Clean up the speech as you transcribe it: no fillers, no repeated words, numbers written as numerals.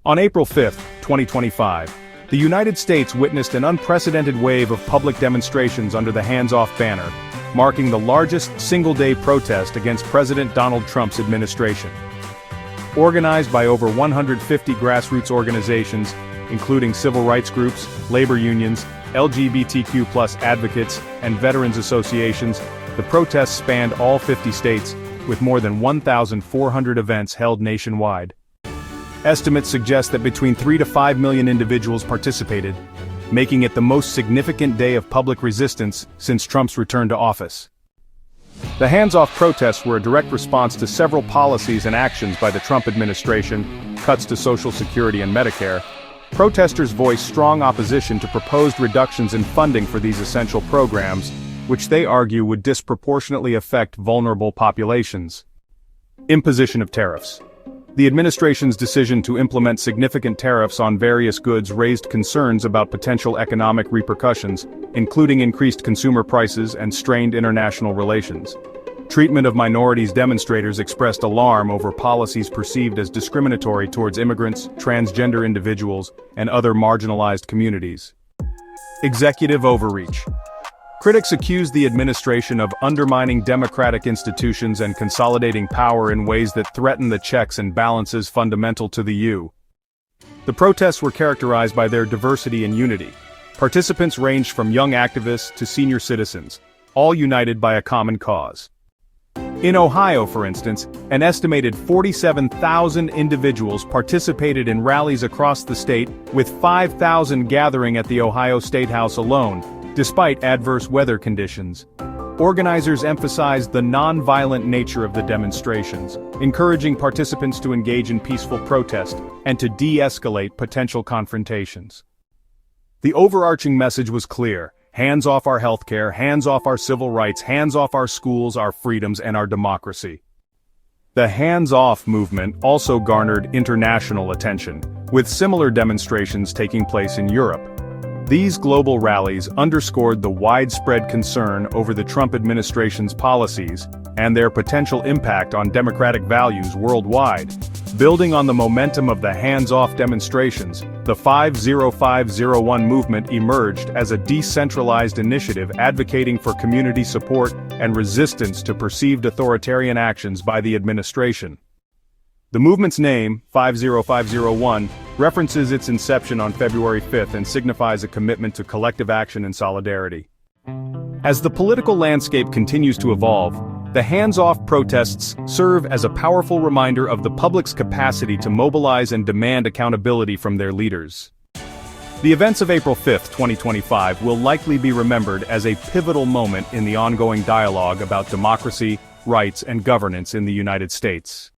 On April 5, 2025, the United States witnessed an unprecedented wave of public demonstrations under the Hands Off banner, marking the largest single-day protest against President Donald Trump's administration. Organized by over 150 grassroots organizations, including civil rights groups, labor unions, LGBTQ+ advocates, and veterans associations, the protests spanned all 50 states, with more than 1,400 events held nationwide. Estimates suggest that between 3 to 5 million individuals participated, making it the most significant day of public resistance since Trump's return to office. The hands-off protests were a direct response to several policies and actions by the Trump administration, cuts to Social Security and Medicare. Protesters voiced strong opposition to proposed reductions in funding for these essential programs, which they argue would disproportionately affect vulnerable populations. Imposition of tariffs. The administration's decision to implement significant tariffs on various goods raised concerns about potential economic repercussions, including increased consumer prices and strained international relations. Treatment of minorities. Demonstrators expressed alarm over policies perceived as discriminatory towards immigrants, transgender individuals, and other marginalized communities. Executive overreach. Critics accused the administration of undermining democratic institutions and consolidating power in ways that threaten the checks and balances fundamental to the U.S. The protests were characterized by their diversity and unity. Participants ranged from young activists to senior citizens, all united by a common cause. In Ohio, for instance, an estimated 47,000 individuals participated in rallies across the state, with 5,000 gathering at the Ohio State House alone, despite adverse weather conditions. Organizers emphasized the non-violent nature of the demonstrations, encouraging participants to engage in peaceful protest and to de-escalate potential confrontations. The overarching message was clear: hands off our healthcare, hands off our civil rights, hands off our schools, our freedoms, and our democracy. The hands-off movement also garnered international attention, with similar demonstrations taking place in Europe. These global rallies underscored the widespread concern over the Trump administration's policies and their potential impact on democratic values worldwide. Building on the momentum of the hands-off demonstrations, the 50501 movement emerged as a decentralized initiative advocating for community support and resistance to perceived authoritarian actions by the administration. The movement's name, 50501, references its inception on February 5 and signifies a commitment to collective action and solidarity. As the political landscape continues to evolve, the hands-off protests serve as a powerful reminder of the public's capacity to mobilize and demand accountability from their leaders. The events of April 5, 2025 will likely be remembered as a pivotal moment in the ongoing dialogue about democracy, rights, and governance in the United States.